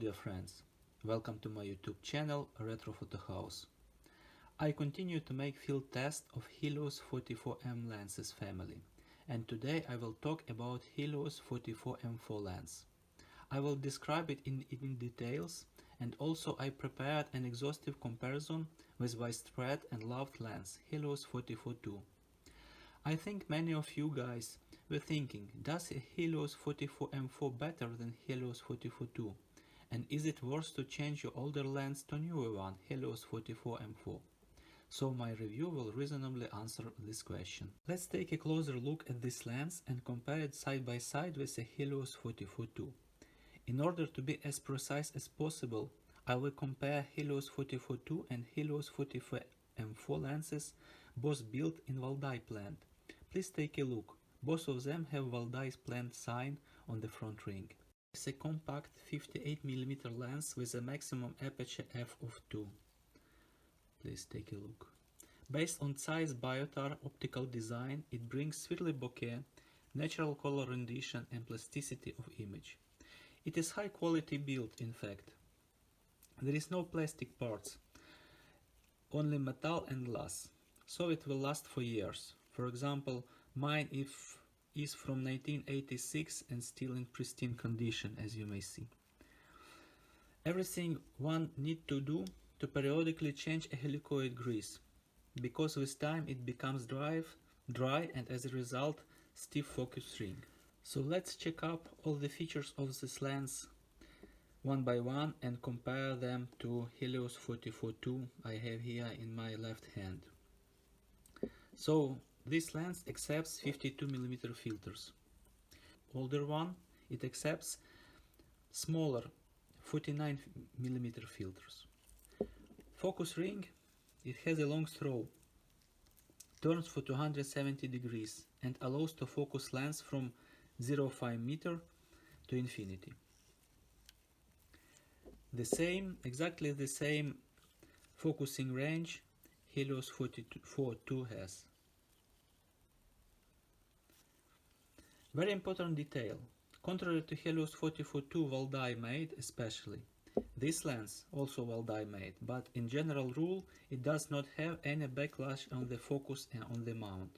dear friends, welcome to my YouTube channel Retro Photo House. I continue to make field tests of Helios 44m lenses family, and today I will talk about Helios 44m4 lens. I will describe it in details, and also I prepared an exhaustive comparison with widespread and loved lens Helios 44-2. I think many of you guys were thinking, does Helios 44m4 better than Helios 44-2? And is it worth to change your older lens to newer one, Helios 44m4? So my review will reasonably answer this question. Let's take a closer look at this lens and compare it side by side with the Helios 44-2. In order to be as precise as possible, I will compare Helios 44-2 and Helios 44m4 lenses, both built in Valdai plant. Please take a look. Both of them have Valdai's plant sign on the front ring. It's a compact 58mm lens with a maximum aperture f of 2. Please take a look. Based on Zeiss Biotar optical design, it brings swiftly bokeh, natural color rendition and plasticity of image. It is high quality build, in fact. There is no plastic parts, only metal and glass, so it will last for years. For example, mine is from 1986 and still in pristine condition, as you may see. Everything one need to do to periodically change a helicoid grease, because with time it becomes dry and as a result stiff focus ring. So let's check up all the features of this lens one by one and compare them to Helios 44-2 I have here in my left hand. So this lens accepts 52mm filters. Older one, it accepts smaller 49mm filters. Focus ring, it has a long throw, turns for 270 degrees and allows to focus lens from 0.5 meter to infinity. Exactly the same focusing range Helios 44-2 has. Very important detail. Contrary to Helios 44-2 Valdai made especially, this lens also Valdai made, but in general rule it does not have any backlash on the focus and on the mount.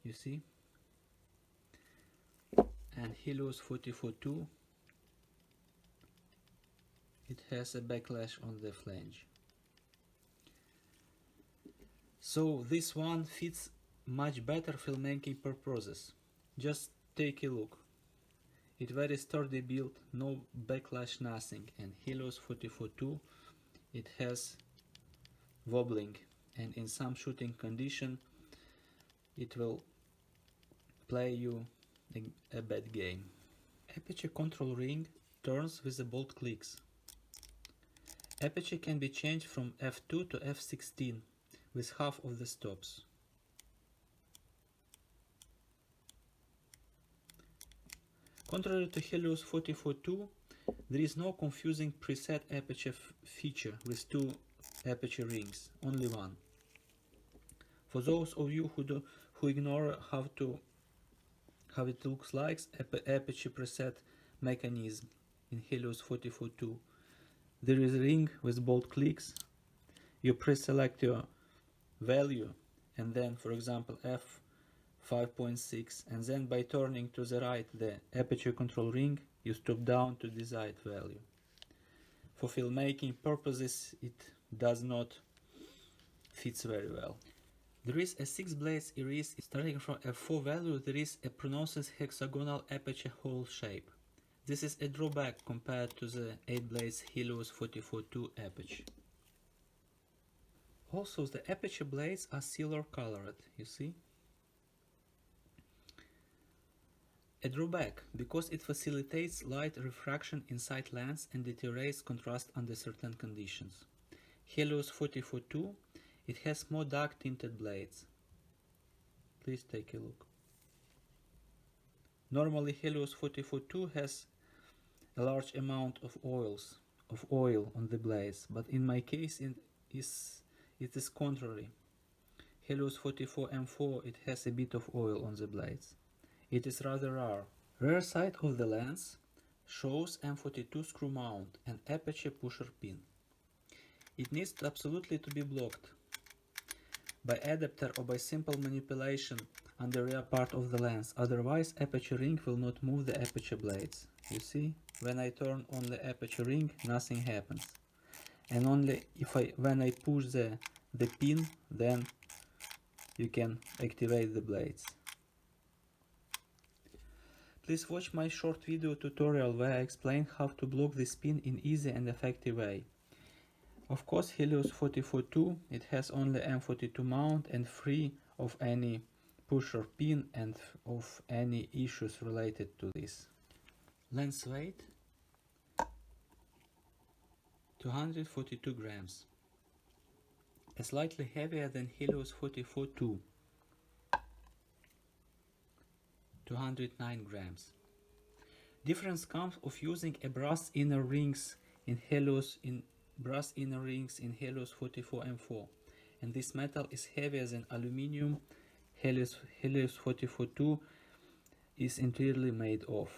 You see? And Helios 44-2, it has a backlash on the flange. So this one fits much better filmmaking purposes. Just take a look. It very sturdy build, no backlash, nothing. And Helios 44-2, it has wobbling, and in some shooting condition it will play you a bad game. Aperture control ring turns with the bolt clicks. Aperture can be changed from f2 to f16 with half of the stops. Contrary to Helios 44-2, there is no confusing preset aperture feature with two aperture rings, only one. For those of you who ignore how it looks like aperture preset mechanism in Helios 44-2, there is a ring with bolt clicks. You pre-select your value and then, for example, f5.6, and then by turning to the right the aperture control ring, you stop down to desired value. For filmmaking purposes it does not fit very well. There is a 6 blades iris. Starting from f4 value there is a pronounced hexagonal aperture hole shape. This is a drawback compared to the 8 blades Helios 44-2 aperture. Also the aperture blades are silver colored, you see? A drawback, because it facilitates light refraction inside lens and deteriorates contrast under certain conditions. Helios 44-2, it has more dark tinted blades. Please take a look. Normally Helios 44-2 has a large amount of oil on the blades, but in my case it is contrary. Helios 44m4, it has a bit of oil on the blades. It is rather rare. Rear side of the lens shows M42 screw mount and aperture pusher pin. It needs absolutely to be blocked by adapter or by simple manipulation on the rear part of the lens, otherwise aperture ring will not move the aperture blades. You see, when I turn on the aperture ring, nothing happens. And only when I push the pin, then you can activate the blades. Please watch my short video tutorial where I explain how to block this pin in easy and effective way. Of course, Helios 44-2, it has only M42 mount and free of any push or pin and of any issues related to this. Lens weight 242 grams, slightly heavier than Helios 44-2, 209 grams. Difference comes of using a brass inner rings in Helios 44m-4, and this metal is heavier than aluminium Helios 44-2 is entirely made of.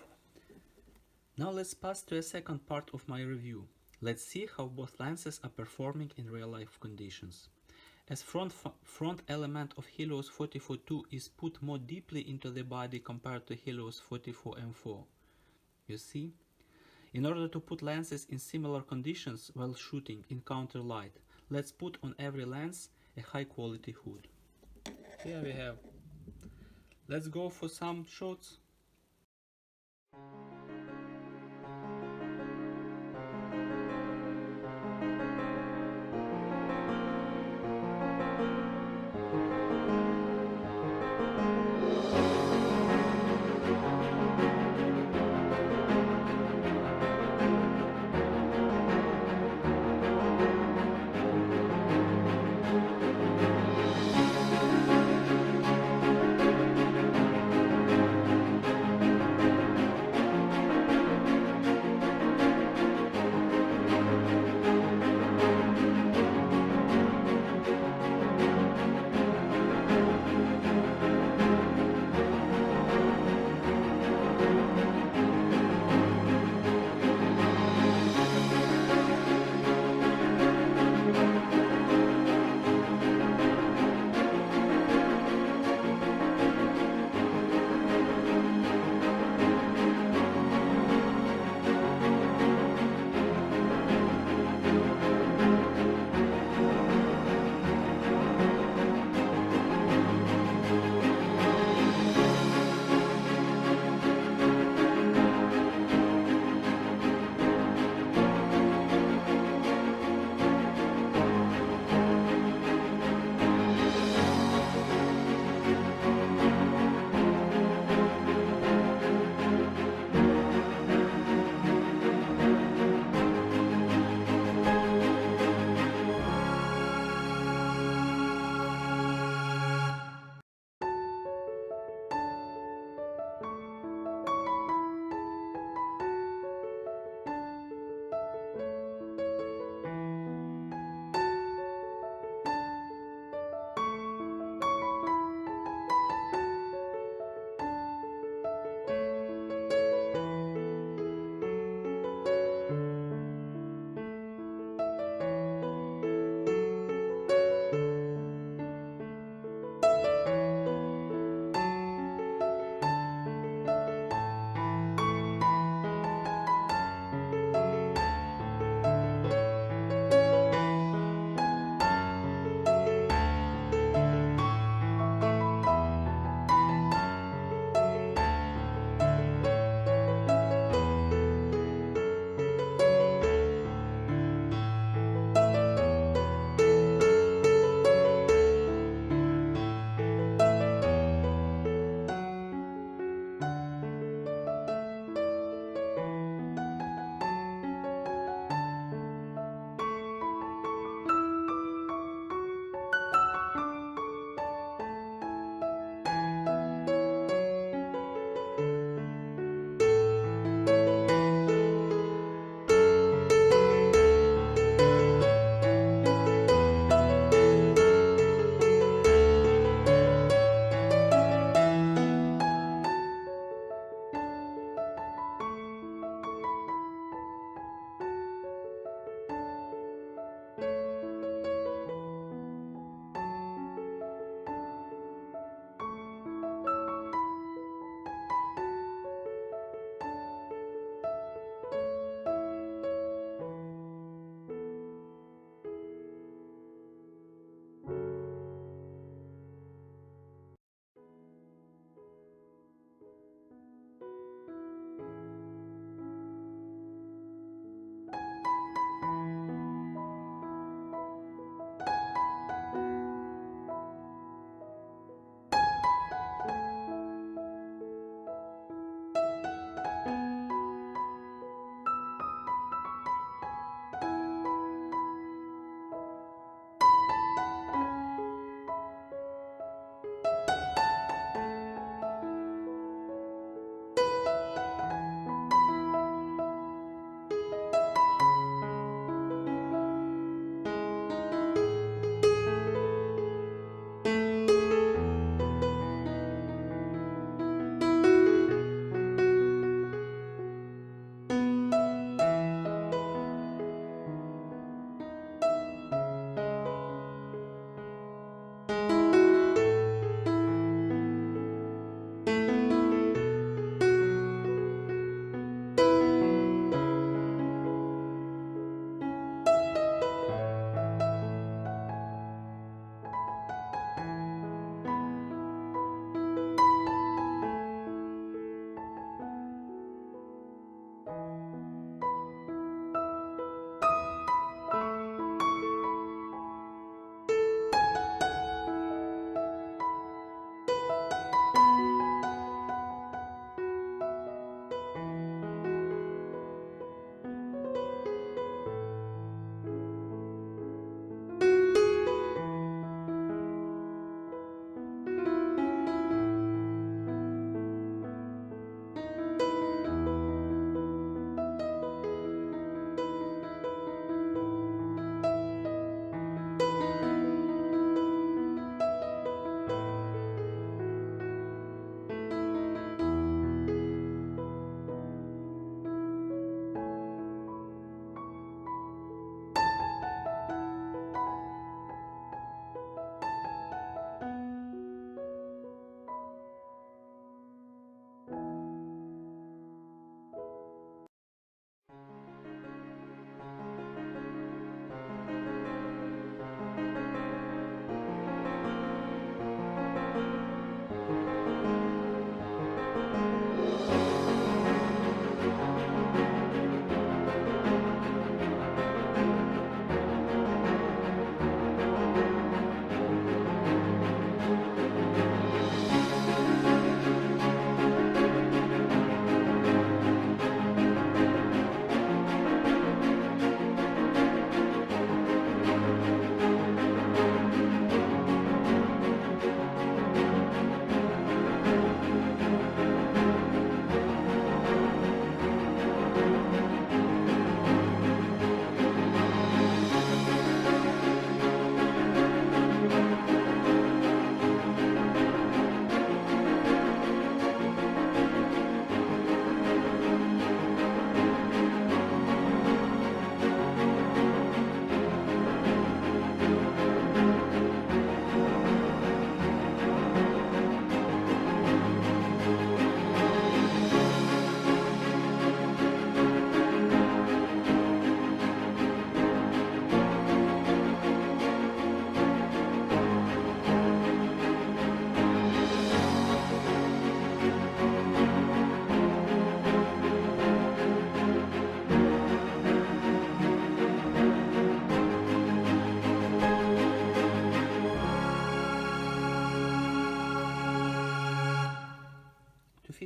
Now let's pass to a second part of my review. Let's see how both lenses are performing in real life conditions. As front element of Helios 44-2 is put more deeply into the body compared to Helios 44m-4. You see? In order to put lenses in similar conditions while shooting in counter light, let's put on every lens a high quality hood. Here we have. Let's go for some shots.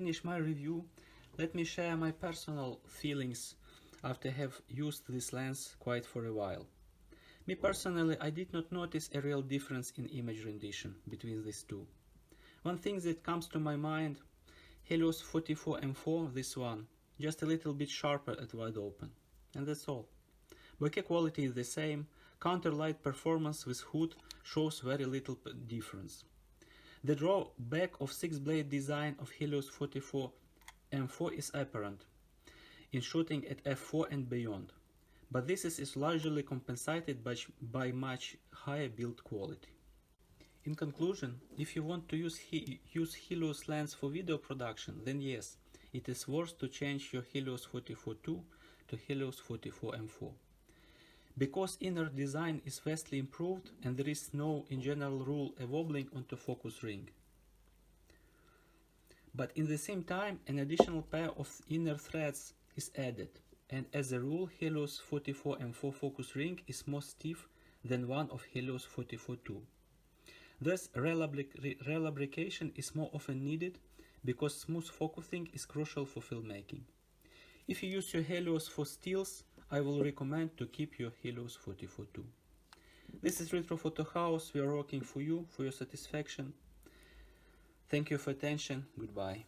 finish my review, let me share my personal feelings after I have used this lens quite for a while. Me personally, I did not notice a real difference in image rendition between these two. One thing that comes to my mind, Helios 44m-4, this one, just a little bit sharper at wide open. And that's all. Bokeh quality is the same, counterlight performance with hood shows very little difference. The drawback of 6-blade design of Helios 44m-4 is apparent in shooting at f4 and beyond, but this is largely compensated by much higher build quality. In conclusion, if you want to use Helios lens for video production, then yes, it is worth to change your Helios 44-2 to Helios 44m-4. Because inner design is vastly improved and there is no, in general rule, a wobbling onto focus ring. But in the same time, an additional pair of inner threads is added, and as a rule, Helios 44m-4 focus ring is more stiff than one of Helios 44-2. Thus, relubrication is more often needed because smooth focusing is crucial for filmmaking. If you use your Helios for stills, I will recommend to keep your Helios 44-2. This is Retro Photo House. We are working for you, for your satisfaction. Thank you for attention. Goodbye.